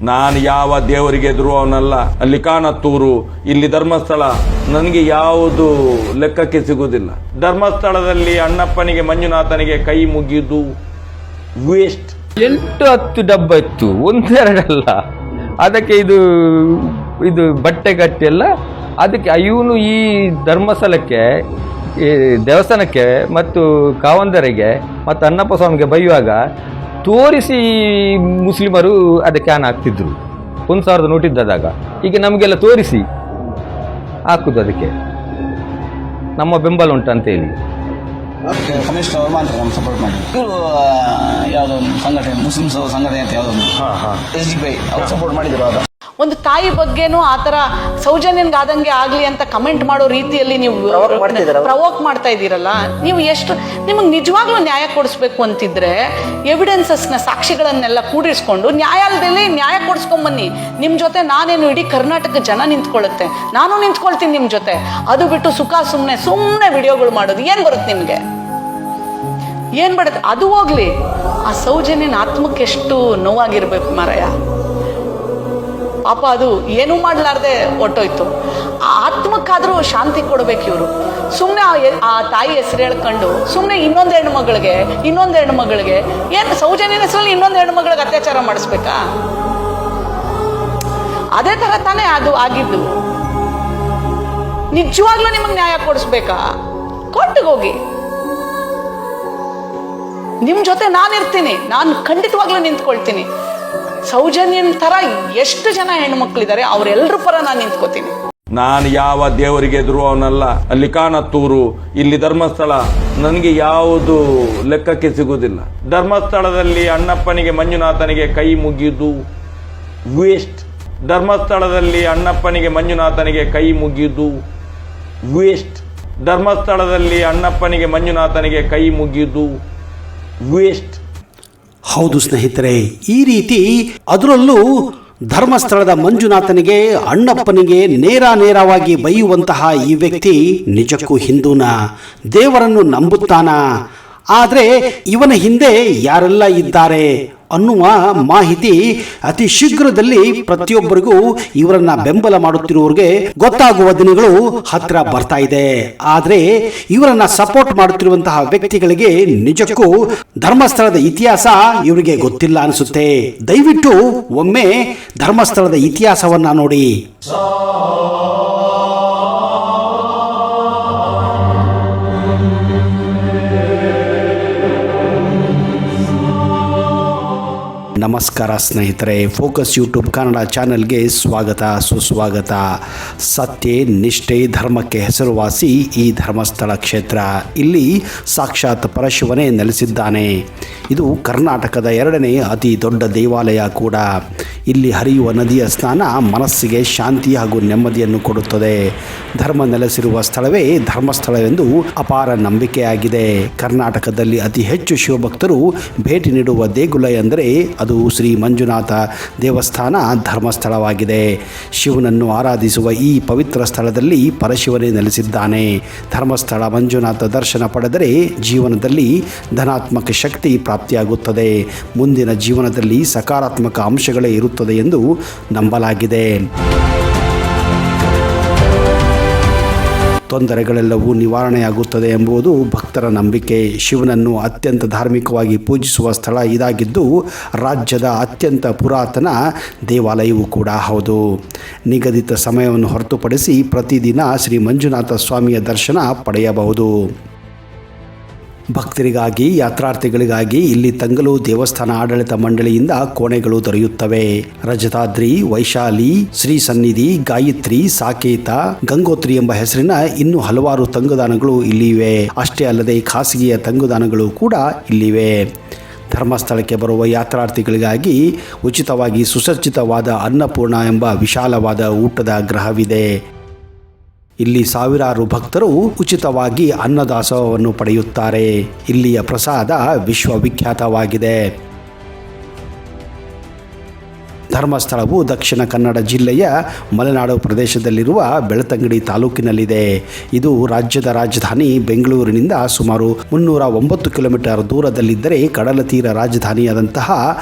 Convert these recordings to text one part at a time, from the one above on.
ನಾನು ಯಾವ ದೇವರಿಗೆ ಎದುರುವವನಲ್ಲ. ಅಲ್ಲಿ ಕಾನತ್ತೂರು, ಇಲ್ಲಿ ಧರ್ಮಸ್ಥಳ, ನನಗೆ ಯಾವುದು ಲೆಕ್ಕಕ್ಕೆ ಸಿಗುವುದಿಲ್ಲ. ಧರ್ಮಸ್ಥಳದಲ್ಲಿ ಅಣ್ಣಪ್ಪನಿಗೆ ಮಂಜುನಾಥನಿಗೆ ಕೈ ಮುಗಿದು ವೇಸ್ಟ್. 8-10 ಡಬ್ಬ ಇತ್ತು, ಒಂದೆರಡಲ್ಲ. ಅದಕ್ಕೆ ಇದು ಬಟ್ಟೆ ಗಟ್ಟಿ ಎಲ್ಲ. ಅದಕ್ಕೆ ಇವನು ಈ ಧರ್ಮಸ್ಥಳಕ್ಕೆ, ಈ ದೇವಸ್ಥಾನಕ್ಕೆ ಮತ್ತು ಕಾವಂದರಿಗೆ ಮತ್ತು ಅಣ್ಣಪ್ಪ ಸ್ವಾಮಿಗೆ ಬೈಯುವಾಗ ತೋರಿಸಿ ಮುಸ್ಲಿಮರು ಅದಕ್ಕೆ ಕ್ಯಾನ್ ಹಾಕ್ತಿದ್ರು. 1000 ನೋಟ್ ಇದ್ದಾಗ ಈಗ ನಮಗೆಲ್ಲ ತೋರಿಸಿ ಹಾಕುದು. ಅದಕ್ಕೆ ನಮ್ಮ ಬೆಂಬಲ ಉಂಟಂತ ಹೇಳಿ ಕಮ್ಯುನಿಸ್ಟ್ ಅವರು ಮಾತ್ರ ನಮ್ಮ ಸಪೋರ್ಟ್ ಮಾಡಿ. ಇವರು ಯಾವುದೋ ಒಂದು ಸಂಘಟನೆ, ಮುಸ್ಲಿಮ್ಸ್ ಸಂಘಟನೆ ಅಂತ ಯಾವುದೊಂದು SDPI ಅವ್ರು ಸಪೋರ್ಟ್ ಮಾಡಿದ್ರು. ಅದು ಒಂದು ತಾಯಿ ಬಗ್ಗೆನೂ ಆ ಥರ ಸೌಜನ್ಯನ್ಗಾದಂಗೆ ಆಗಲಿ ಅಂತ ಕಮೆಂಟ್ ಮಾಡೋ ರೀತಿಯಲ್ಲಿ ನೀವು ಪ್ರವೋಕ್ ಮಾಡ್ತಾ ಇದ್ದೀರಲ್ಲ, ನೀವು ಎಷ್ಟು ನಿಮಗೆ ನಿಜವಾಗ್ಲೂ ನ್ಯಾಯ ಕೊಡಿಸ್ಬೇಕು ಅಂತಿದ್ರೆ ಎವಿಡೆನ್ಸಸ್ನ, ಸಾಕ್ಷಿಗಳನ್ನೆಲ್ಲ ಕೂಡಿಸ್ಕೊಂಡು ನ್ಯಾಯಾಲಯದಲ್ಲಿ ನ್ಯಾಯ ಕೊಡಿಸ್ಕೊಂಬನ್ನಿ. ನಿಮ್ಮ ಜೊತೆ ನಾನೇನು ಇಡೀ ಕರ್ನಾಟಕ ಜನ ನಿಂತ್ಕೊಳ್ಳುತ್ತೆ, ನಾನು ನಿಂತ್ಕೊಳ್ತೀನಿ ನಿಮ್ಮ ಜೊತೆ. ಅದು ಬಿಟ್ಟು ಸುಮ್ಮನೆ ವಿಡಿಯೋಗಳು ಮಾಡೋದು ಏನು ಬರುತ್ತೆ ನಿಮಗೆ? ಏನು ಬರುತ್ತೆ? ಅದು ಹೋಗ್ಲಿ, ಆ ಸೌಜನ್ಯನ ಆತ್ಮಕ್ಕೆ ಎಷ್ಟು ನೋವಾಗಿರ್ಬೇಕು ಮಾರಾಯ. ಪಾಪ ಅದು ಏನೂ ಮಾಡಲಾರ್ದೆ ಹೊಟ್ಟೋಯ್ತು. ಆ ಆತ್ಮಕ್ಕಾದರೂ ಶಾಂತಿ ಕೊಡ್ಬೇಕು ಇವರು. ಸುಮ್ಮನೆ ಆ ತಾಯಿ ಹೆಸರು ಹೇಳ್ಕೊಂಡು ಸುಮ್ಮನೆ ಇನ್ನೊಂದು ಹೆಣ್ಣುಮಗಳಿಗೆ ಏನು ಸೌಜನ್ಯನ ಹೆಸರಲ್ಲಿ ಇನ್ನೊಂದು ಹೆಣ್ಣುಮಗಳಿಗೆ ಅತ್ಯಾಚಾರ ಮಾಡಿಸ್ಬೇಕಾ? ಅದೇ ಥರ ತಾನೇ ಅದು ಆಗಿದ್ದು. ನಿಜವಾಗ್ಲೂ ನಿಮಗೆ ನ್ಯಾಯ ಕೊಡಿಸ್ಬೇಕಾ? ಕೋರ್ಟಿಗೆ ಹೋಗಿ, ನಿಮ್ಮ ಜೊತೆ ನಾನಿರ್ತೀನಿ, ನಾನು ಖಂಡಿತವಾಗ್ಲೂ ನಿಂತ್ಕೊಳ್ತೀನಿ. ಸೌಜನ್ಯನ ಥರ ಎಷ್ಟು ಜನ ಹೆಣ್ಮಕ್ಳಿದ್ದಾರೆ, ಅವರೆಲ್ಲರ ಪರ ನಾನು ನಿಂತ್ಕೋತೀನಿ. ನಾನು ಯಾವ ದೇವರಿಗೆ ಎದುರುವವನಲ್ಲ. ಅಲ್ಲಿ ಕಾನತ್ತೂರು, ಇಲ್ಲಿ ಧರ್ಮಸ್ಥಳ, ನನಗೆ ಯಾವುದು ಲೆಕ್ಕಕ್ಕೆ ಸಿಗುವುದಿಲ್ಲ. ಧರ್ಮಸ್ಥಳದಲ್ಲಿ ಅಣ್ಣಪ್ಪನಿಗೆ ಮಂಜುನಾಥನಿಗೆ ಕೈ ಮುಗಿದು ವೇಸ್ಟ್. ಧರ್ಮಸ್ಥಳದಲ್ಲಿ ಅಣ್ಣಪ್ಪನಿಗೆ ಮಂಜುನಾಥನಿಗೆ ಕೈ ಮುಗಿದು ವೇಸ್ಟ್. ಧರ್ಮಸ್ಥಳದಲ್ಲಿ ಅಣ್ಣಪ್ಪನಿಗೆ ಮಂಜುನಾಥನಿಗೆ ಕೈ ಮುಗಿದು ವೇಸ್ಟ್. ಹೌದು ಸ್ನೇಹಿತರೆ, ಈ ರೀತಿ ಅದರಲ್ಲೂ ಧರ್ಮಸ್ಥಳದ ಮಂಜುನಾಥನಿಗೆ, ಅಣ್ಣಪ್ಪನಿಗೆ ನೇರವಾಗಿ ಬೈಯುವಂತಹ ಈ ವ್ಯಕ್ತಿ ನಿಜಕ್ಕೂ ಹಿಂದೂನ, ದೇವರನ್ನು ನಂಬುತ್ತಾನ, ಆದರೆ ಇವನ ಹಿಂದೆ ಯಾರೆಲ್ಲ ಇದ್ದಾರೆ ಅನ್ನುವ ಮಾಹಿತಿ ಅತಿ ಶೀಘ್ರದಲ್ಲಿ ಪ್ರತಿಯೊಬ್ಬರಿಗೂ ಇವರನ್ನ ಬೆಂಬಲ ಮಾಡುತ್ತಿರುವವರಿಗೆ ಗೊತ್ತಾಗುವ ದಿನಗಳು ಹತ್ರ ಬರ್ತಾ ಇದೆ. ಆದರೆ ಇವರನ್ನ ಸಪೋರ್ಟ್ ಮಾಡುತ್ತಿರುವಂತಹ ವ್ಯಕ್ತಿಗಳಿಗೆ ನಿಜಕ್ಕೂ ಧರ್ಮಸ್ಥಳದ ಇತಿಹಾಸ ಇವರಿಗೆ ಗೊತ್ತಿಲ್ಲ ಅನಿಸುತ್ತೆ. ದಯವಿಟ್ಟು ಒಮ್ಮೆ ಧರ್ಮಸ್ಥಳದ ಇತಿಹಾಸವನ್ನ ನೋಡಿ. ನಮಸ್ಕಾರ ಸ್ನೇಹಿತರೆ, ಫೋಕಸ್ ಯೂಟ್ಯೂಬ್ ಕನ್ನಡ ಚಾನೆಲ್ಗೆ ಸ್ವಾಗತ, ಸುಸ್ವಾಗತ. ಸತ್ಯ, ನಿಷ್ಠೆ, ಧರ್ಮಕ್ಕೆ ಹೆಸರುವಾಸಿ ಈ ಧರ್ಮಸ್ಥಳ ಕ್ಷೇತ್ರ. ಇಲ್ಲಿ ಸಾಕ್ಷಾತ್ ಪರಶಿವನೇ ನೆಲೆಸಿದ್ದಾನೆ. ಇದು ಕರ್ನಾಟಕದ 2ನೇ ಅತಿ ದೊಡ್ಡ ದೇವಾಲಯ ಕೂಡ. ಇಲ್ಲಿ ಹರಿಯುವ ನದಿಯ ಸ್ನಾನ ಮನಸ್ಸಿಗೆ ಶಾಂತಿ ಹಾಗೂ ನೆಮ್ಮದಿಯನ್ನು ಕೊಡುತ್ತದೆ. ಧರ್ಮ ನೆಲೆಸಿರುವ ಸ್ಥಳವೇ ಧರ್ಮಸ್ಥಳವೆಂದು ಅಪಾರ ನಂಬಿಕೆಯಾಗಿದೆ. ಕರ್ನಾಟಕದಲ್ಲಿ ಅತಿ ಹೆಚ್ಚು ಶಿವಭಕ್ತರು ಭೇಟಿ ನೀಡುವ ದೇಗುಲ ಎಂದರೆ ಅದು ಶ್ರೀ ಮಂಜುನಾಥ ದೇವಸ್ಥಾನ ಧರ್ಮಸ್ಥಳವಾಗಿದೆ. ಶಿವನನ್ನು ಆರಾಧಿಸುವ ಈ ಪವಿತ್ರ ಸ್ಥಳದಲ್ಲಿ ಪರಶಿವನೇ ನೆಲೆಸಿದ್ದಾನೆ. ಧರ್ಮಸ್ಥಳ ಮಂಜುನಾಥ ದರ್ಶನ ಪಡೆದರೆ ಜೀವನದಲ್ಲಿ ಧನಾತ್ಮಕ ಶಕ್ತಿ ಪ್ರಾಪ್ತಿಯಾಗುತ್ತದೆ. ಮುಂದಿನ ಜೀವನದಲ್ಲಿ ಸಕಾರಾತ್ಮಕ ಅಂಶಗಳೇ ಇರುತ್ತದೆ ಎಂದು ನಂಬಲಾಗಿದೆ. ತೊಂದರೆಗಳೆಲ್ಲವೂ ನಿವಾರಣೆಯಾಗುತ್ತದೆ ಎಂಬುದು ಭಕ್ತರ ನಂಬಿಕೆ. ಶಿವನನ್ನು ಅತ್ಯಂತ ಧಾರ್ಮಿಕವಾಗಿ ಪೂಜಿಸುವ ಸ್ಥಳ ಇದಾಗಿದ್ದು ರಾಜ್ಯದ ಅತ್ಯಂತ ಪುರಾತನ ದೇವಾಲಯವೂ ಕೂಡ ಹೌದು. ನಿಗದಿತ ಸಮಯವನ್ನು ಹೊರತುಪಡಿಸಿ ಪ್ರತಿದಿನ ಶ್ರೀ ಮಂಜುನಾಥ ಸ್ವಾಮಿಯ ದರ್ಶನ ಪಡೆಯಬಹುದು. ಭಕ್ತರಿಗಾಗಿ, ಯಾತ್ರಾರ್ಥಿಗಳಿಗಾಗಿ ಇಲ್ಲಿ ತಂಗಲು ದೇವಸ್ಥಾನ ಆಡಳಿತ ಮಂಡಳಿಯಿಂದ ಕೋಣೆಗಳು ದೊರೆಯುತ್ತವೆ. ರಜತಾದ್ರಿ, ವೈಶಾಲಿ, ಶ್ರೀ ಸನ್ನಿಧಿ, ಗಾಯತ್ರಿ, ಸಾಕೇತ, ಗಂಗೋತ್ರಿ ಎಂಬ ಹೆಸರಿನ ಇನ್ನೂ ಹಲವಾರು ತಂಗುದಾಣಗಳು ಇಲ್ಲಿವೆ. ಅಷ್ಟೇ ಅಲ್ಲದೆ ಖಾಸಗಿಯ ತಂಗುದಾಣಗಳು ಕೂಡ ಇಲ್ಲಿವೆ. ಧರ್ಮಸ್ಥಳಕ್ಕೆ ಬರುವ ಯಾತ್ರಾರ್ಥಿಗಳಿಗಾಗಿ ಉಚಿತವಾಗಿ ಸುಸಜ್ಜಿತವಾದ ಅನ್ನಪೂರ್ಣ ಎಂಬ ವಿಶಾಲವಾದ ಊಟದ ಗೃಹವಿದೆ. ಇಲ್ಲಿ ಸಾವಿರಾರು ಭಕ್ತರು ಉಚಿತವಾಗಿ ಅನ್ನದಾಸೋಹವನ್ನು ಪಡೆಯುತ್ತಾರೆ. ಇಲ್ಲಿಯ ಪ್ರಸಾದ ವಿಶ್ವವಿಖ್ಯಾತವಾಗಿದೆ. ಧರ್ಮಸ್ಥಳವು ದಕ್ಷಿಣ ಕನ್ನಡ ಜಿಲ್ಲೆಯ ಮಲೆನಾಡು ಪ್ರದೇಶದಲ್ಲಿರುವ ಬೆಳ್ತಂಗಡಿ ತಾಲೂಕಿನಲ್ಲಿದೆ. ಇದು ರಾಜ್ಯದ ರಾಜಧಾನಿ ಬೆಂಗಳೂರಿನಿಂದ ಸುಮಾರು 309 ಕಿಲೋಮೀಟರ್ ದೂರದಲ್ಲಿದ್ದರೆ ಕಡಲ ತೀರ ರಾಜಧಾನಿಯಾದಂತಹ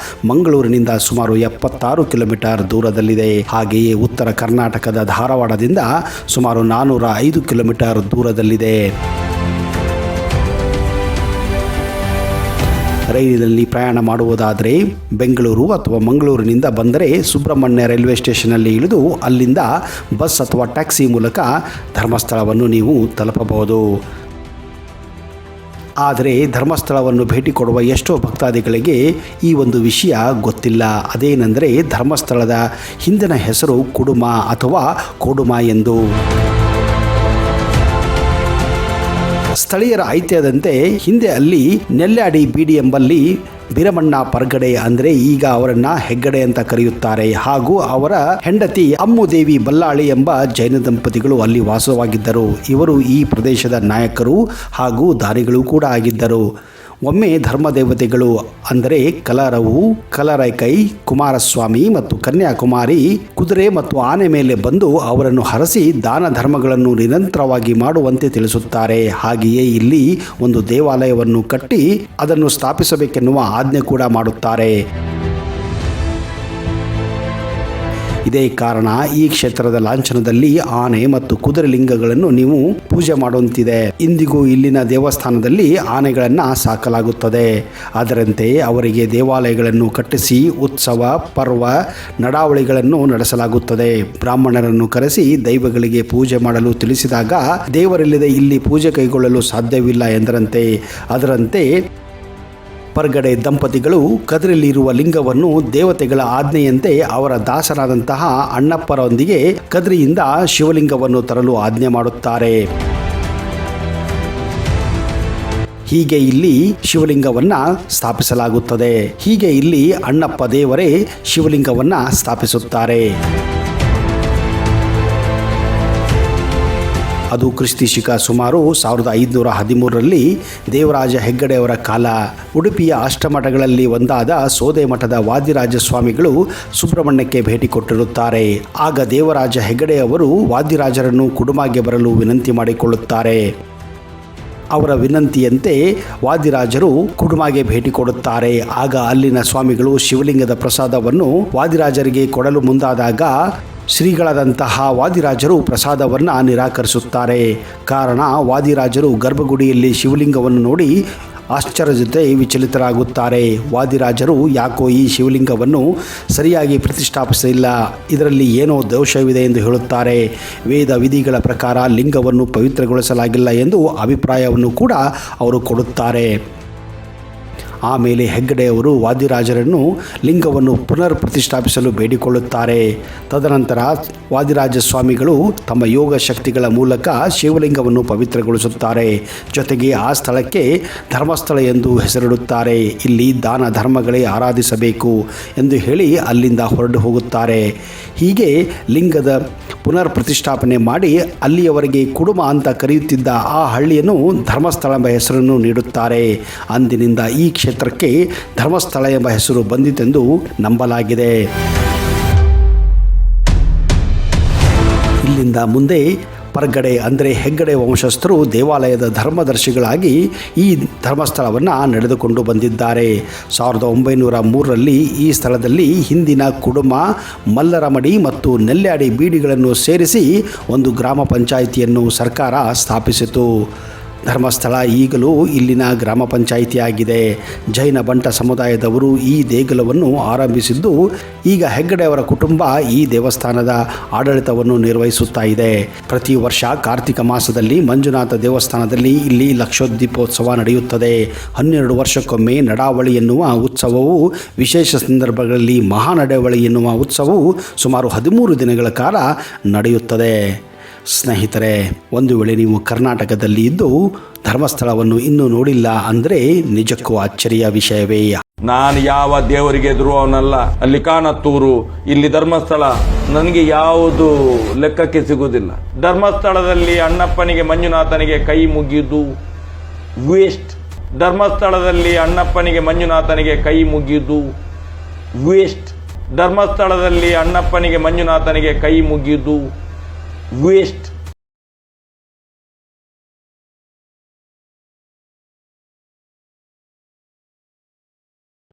ಮಂಗಳೂರಿನಿಂದ ಸುಮಾರು 76 ಕಿಲೋಮೀಟರ್ ದೂರದಲ್ಲಿದೆ. ಹಾಗೆಯೇ ಉತ್ತರ ಕರ್ನಾಟಕದ ಧಾರವಾಡದಿಂದ ಸುಮಾರು 405 ಕಿಲೋಮೀಟರ್ ದೂರದಲ್ಲಿದೆ. ರೈಲಿನಲ್ಲಿ ಪ್ರಯಾಣ ಮಾಡುವುದಾದರೆ ಬೆಂಗಳೂರು ಅಥವಾ ಮಂಗಳೂರಿನಿಂದ ಬಂದರೆ ಸುಬ್ರಹ್ಮಣ್ಯ ರೈಲ್ವೆ ಸ್ಟೇಷನ್ನಲ್ಲಿ ಇಳಿದು ಅಲ್ಲಿಂದ ಬಸ್ ಅಥವಾ ಟ್ಯಾಕ್ಸಿ ಮೂಲಕ ಧರ್ಮಸ್ಥಳವನ್ನು ನೀವು ತಲುಪಬಹುದು. ಆದರೆ ಧರ್ಮಸ್ಥಳವನ್ನು ಭೇಟಿ ಕೊಡುವ ಎಷ್ಟೋ ಭಕ್ತಾದಿಗಳಿಗೆ ಈ ಒಂದು ವಿಷಯ ಗೊತ್ತಿಲ್ಲ. ಅದೇನೆಂದರೆ ಧರ್ಮಸ್ಥಳದ ಹಿಂದಿನ ಹೆಸರು ಕುಡುಮ ಅಥವಾ ಕೋಡುಮ ಎಂದು. ಸ್ಥಳೀಯರ ಐತಿಹ್ಯದಂತೆ ಹಿಂದೆ ಅಲ್ಲಿ ನೆಲ್ಯಾಡಿ ಬೀಡಿ ಎಂಬಲ್ಲಿ ಬೀರಮಣ್ಣ ಪರ್ಗಡೆ ಅಂದರೆ ಈಗ ಅವರನ್ನ ಹೆಗ್ಗಡೆ ಅಂತ ಕರೆಯುತ್ತಾರೆ, ಹಾಗೂ ಅವರ ಹೆಂಡತಿ ಅಮ್ಮುದೇವಿ ಬಲ್ಲಾಳಿ ಎಂಬ ಜೈನ ದಂಪತಿಗಳು ಅಲ್ಲಿ ವಾಸವಾಗಿದ್ದರು. ಇವರು ಈ ಪ್ರದೇಶದ ನಾಯಕರು ಹಾಗೂ ದಾನಿಗಳು ಕೂಡ ಆಗಿದ್ದರು. ಒಮ್ಮೆ ಧರ್ಮದೇವತೆಗಳು ಅಂದರೆ ಕಲರವು, ಕಲರೈಕೈ, ಕುಮಾರಸ್ವಾಮಿ ಮತ್ತು ಕನ್ಯಾಕುಮಾರಿ ಕುದುರೆ ಮತ್ತು ಆನೆ ಮೇಲೆ ಬಂದು ಅವರನ್ನು ಹರಸಿ ದಾನ ಧರ್ಮಗಳನ್ನು ನಿರಂತರವಾಗಿ ಮಾಡುವಂತೆ ತಿಳಿಸುತ್ತಾರೆ. ಹಾಗೆಯೇ ಇಲ್ಲಿ ಒಂದು ದೇವಾಲಯವನ್ನು ಕಟ್ಟಿ ಅದನ್ನು ಸ್ಥಾಪಿಸಬೇಕೆನ್ನುವ ಆಜ್ಞೆ ಕೂಡ ಮಾಡುತ್ತಾರೆ. ಇದೇ ಕಾರಣ ಈ ಕ್ಷೇತ್ರದ ಲಾಂಛನದಲ್ಲಿ ಆನೆ ಮತ್ತು ಕುದುರೆ ಲಿಂಗಗಳನ್ನು ನೀವು ಪೂಜೆ ಮಾಡುವಂತಿದೆ. ಇಂದಿಗೂ ಇಲ್ಲಿನ ದೇವಸ್ಥಾನದಲ್ಲಿ ಆನೆಗಳನ್ನು ಸಾಕಲಾಗುತ್ತದೆ. ಅದರಂತೆ ಅವರಿಗೆ ದೇವಾಲಯಗಳನ್ನು ಕಟ್ಟಿಸಿ ಉತ್ಸವ, ಪರ್ವ, ನಡಾವಳಿಗಳನ್ನು ನಡೆಸಲಾಗುತ್ತದೆ. ಬ್ರಾಹ್ಮಣರನ್ನು ಕರೆಸಿ ದೈವಗಳಿಗೆ ಪೂಜೆ ಮಾಡಲು ತಿಳಿಸಿದಾಗ ದೇವರಿಲ್ಲದೆ ಇಲ್ಲಿ ಪೂಜೆ ಕೈಗೊಳ್ಳಲು ಸಾಧ್ಯವಿಲ್ಲ ಎಂದರಂತೆ. ಅದರಂತೆ ಪರ್ಗಡೆ ದಂಪತಿಗಳು ಕದ್ರಿಯಲ್ಲಿರುವ ಲಿಂಗವನ್ನು ದೇವತೆಗಳ ಆಜ್ಞೆಯಂತೆ ಅವರ ದಾಸರಾದಂತಹ ಅಣ್ಣಪ್ಪರೊಂದಿಗೆ ಕದ್ರಿಯಿಂದ ಶಿವಲಿಂಗವನ್ನು ತರಲು ಆಜ್ಞೆ ಮಾಡುತ್ತಾರೆ. ಹೀಗೆ ಇಲ್ಲಿ ಶಿವಲಿಂಗವನ್ನ ಸ್ಥಾಪಿಸಲಾಗುತ್ತದೆ. ಹೀಗೆ ಇಲ್ಲಿ ಅಣ್ಣಪ್ಪ ದೇವರೇ ಶಿವಲಿಂಗವನ್ನ ಸ್ಥಾಪಿಸುತ್ತಾರೆ. ಅದು ಕ್ರಿಸ್ತಿ ಶಕ ಸುಮಾರು 1513ರಲ್ಲಿ ದೇವರಾಜ ಹೆಗ್ಗಡೆಯವರ ಕಾಲ. ಉಡುಪಿಯ ಅಷ್ಟಮಠಗಳಲ್ಲಿ ಒಂದಾದ ಸೋದೆ ಮಠದ ವಾದಿರಾಜ ಸ್ವಾಮಿಗಳು ಸುಬ್ರಹ್ಮಣ್ಯಕ್ಕೆ ಭೇಟಿ ಕೊಟ್ಟಿರುತ್ತಾರೆ. ಆಗ ದೇವರಾಜ ಹೆಗ್ಗಡೆಯವರು ವಾದಿರಾಜರನ್ನು ಕುಡುಮಾಗೆ ಬರಲು ವಿನಂತಿ ಮಾಡಿಕೊಳ್ಳುತ್ತಾರೆ. ಅವರ ವಿನಂತಿಯಂತೆ ವಾದಿರಾಜರು ಕುಡುಮಾಗೆ ಭೇಟಿ ಕೊಡುತ್ತಾರೆ. ಆಗ ಅಲ್ಲಿನ ಸ್ವಾಮಿಗಳು ಶಿವಲಿಂಗದ ಪ್ರಸಾದವನ್ನು ವಾದಿರಾಜರಿಗೆ ಕೊಡಲು ಮುಂದಾದಾಗ ಶ್ರೀಗಳಾದಂತಹ ವಾದಿರಾಜರು ಪ್ರಸಾದವನ್ನು ನಿರಾಕರಿಸುತ್ತಾರೆ. ಕಾರಣ ವಾದಿರಾಜರು ಗರ್ಭಗುಡಿಯಲ್ಲಿ ಶಿವಲಿಂಗವನ್ನು ನೋಡಿ ಆಶ್ಚರ್ಯ ಜೊತೆ ವಿಚಲಿತರಾಗುತ್ತಾರೆ. ವಾದಿರಾಜರು ಯಾಕೋ ಈ ಶಿವಲಿಂಗವನ್ನು ಸರಿಯಾಗಿ ಪ್ರತಿಷ್ಠಾಪಿಸಿಲ್ಲ, ಇದರಲ್ಲಿ ಏನೋ ದೋಷವಿದೆ ಎಂದು ಹೇಳುತ್ತಾರೆ. ವೇದ ವಿಧಿಗಳ ಪ್ರಕಾರ ಲಿಂಗವನ್ನು ಪವಿತ್ರಗೊಳಿಸಲಾಗಿಲ್ಲ ಎಂದು ಅಭಿಪ್ರಾಯವನ್ನು ಕೂಡ ಅವರು ಕೊಡುತ್ತಾರೆ. ಆಮೇಲೆ ಹೆಗ್ಗಡೆಯವರು ವಾದಿರಾಜರನ್ನು ಲಿಂಗವನ್ನು ಪುನರ್ ಪ್ರತಿಷ್ಠಾಪಿಸಲು ಬೇಡಿಕೊಳ್ಳುತ್ತಾರೆ. ತದನಂತರ ವಾದಿರಾಜ ಸ್ವಾಮಿಗಳು ತಮ್ಮ ಯೋಗ ಶಕ್ತಿಗಳ ಮೂಲಕ ಶಿವಲಿಂಗವನ್ನು ಪವಿತ್ರಗೊಳಿಸುತ್ತಾರೆ. ಜೊತೆಗೆ ಆ ಸ್ಥಳಕ್ಕೆ ಧರ್ಮಸ್ಥಳ ಎಂದು ಹೆಸರಿಡುತ್ತಾರೆ. ಇಲ್ಲಿ ದಾನ ಧರ್ಮಗಳೇ ಆರಾಧಿಸಬೇಕು ಎಂದು ಹೇಳಿ ಅಲ್ಲಿಂದ ಹೊರಟು ಹೋಗುತ್ತಾರೆ. ಹೀಗೆ ಲಿಂಗದ ಪುನರ್ ಪ್ರತಿಷ್ಠಾಪನೆ ಮಾಡಿ ಅಲ್ಲಿಯವರೆಗೆ ಕುಡುಮ ಅಂತ ಕರೆಯುತ್ತಿದ್ದ ಆ ಹಳ್ಳಿಯನ್ನು ಧರ್ಮಸ್ಥಳ ಎಂಬ ಹೆಸರನ್ನು ನೀಡುತ್ತಾರೆ. ಅಂದಿನಿಂದ ಈ ಕ್ಷೇತ್ರಕ್ಕೆ ಧರ್ಮಸ್ಥಳ ಎಂಬ ಹೆಸರು ಬಂದಿತೆಂದು ನಂಬಲಾಗಿದೆ. ಇಲ್ಲಿಂದ ಮುಂದೆ ಪರ್ಗಡೆ ಅಂದರೆ ಹೆಗ್ಗಡೆ ವಂಶಸ್ಥರು ದೇವಾಲಯದ ಧರ್ಮದರ್ಶಿಗಳಾಗಿ ಈ ಧರ್ಮಸ್ಥಳವನ್ನು ನಡೆದುಕೊಂಡು ಬಂದಿದ್ದಾರೆ. 1903ರಲ್ಲಿ ಈ ಸ್ಥಳದಲ್ಲಿ ಹಿಂದಿನ ಕುಡುಮ, ಮಲ್ಲರಮಡಿ ಮತ್ತು ನೆಲ್ಯಾಡಿ ಬೀಡಿಗಳನ್ನು ಸೇರಿಸಿ ಒಂದು ಗ್ರಾಮ ಪಂಚಾಯಿತಿಯನ್ನು ಸರ್ಕಾರ ಸ್ಥಾಪಿಸಿತು. ಧರ್ಮಸ್ಥಳ ಈಗಲೂ ಇಲ್ಲಿನ ಗ್ರಾಮ ಪಂಚಾಯಿತಿಯಾಗಿದೆ. ಜೈನ ಬಂಟ ಸಮುದಾಯದವರು ಈ ದೇಗುಲವನ್ನು ಆರಂಭಿಸಿದ್ದು ಈಗ ಹೆಗ್ಗಡೆಯವರ ಕುಟುಂಬ ಈ ದೇವಸ್ಥಾನದ ಆಡಳಿತವನ್ನು ನಿರ್ವಹಿಸುತ್ತಾ ಇದೆ. ಪ್ರತಿ ವರ್ಷ ಕಾರ್ತಿಕ ಮಾಸದಲ್ಲಿ ಮಂಜುನಾಥ ದೇವಸ್ಥಾನದಲ್ಲಿ ಇಲ್ಲಿ ಲಕ್ಷೋದೀಪೋತ್ಸವ ನಡೆಯುತ್ತದೆ. 12 ವರ್ಷಕ್ಕೊಮ್ಮೆ ನಡಾವಳಿ ಎನ್ನುವ ಉತ್ಸವವು, ವಿಶೇಷ ಸಂದರ್ಭಗಳಲ್ಲಿ ಮಹಾನಡಾವಳಿ ಎನ್ನುವ ಉತ್ಸವವು ಸುಮಾರು 13 ದಿನಗಳ ಕಾಲ ನಡೆಯುತ್ತದೆ. ಸ್ನೇಹಿತರೆ, ಒಂದು ವೇಳೆ ನೀವು ಕರ್ನಾಟಕದಲ್ಲಿ ಇದ್ದು ಧರ್ಮಸ್ಥಳವನ್ನು ಇನ್ನೂ ನೋಡಿಲ್ಲ ಅಂದರೆ ನಿಜಕ್ಕೂ ಅಚ್ಚರಿಯ ವಿಷಯವೇ. ನಾನು ಯಾವ ದೇವರಿಗೆ ಧ್ರುವವನಲ್ಲ. ಅಲ್ಲಿ ಕಾನತ್ತೂರು, ಇಲ್ಲಿ ಧರ್ಮಸ್ಥಳ, ನನಗೆ ಯಾವುದು ಲೆಕ್ಕಕ್ಕೆ ಸಿಗುವುದಿಲ್ಲ. ಧರ್ಮಸ್ಥಳದಲ್ಲಿ ಅಣ್ಣಪ್ಪನಿಗೆ ಮಂಜುನಾಥನಿಗೆ ಕೈ ಮುಗಿದು ವೇಸ್ಟ್. ಧರ್ಮಸ್ಥಳದಲ್ಲಿ ಅಣ್ಣಪ್ಪನಿಗೆ ಮಂಜುನಾಥನಿಗೆ ಕೈ ಮುಗಿದು ವೇಸ್ಟ್. ಧರ್ಮಸ್ಥಳದಲ್ಲಿ ಅಣ್ಣಪ್ಪನಿಗೆ ಮಂಜುನಾಥನಿಗೆ ಕೈ ಮುಗಿಯುವುದು ವೇಸ್ಟ್.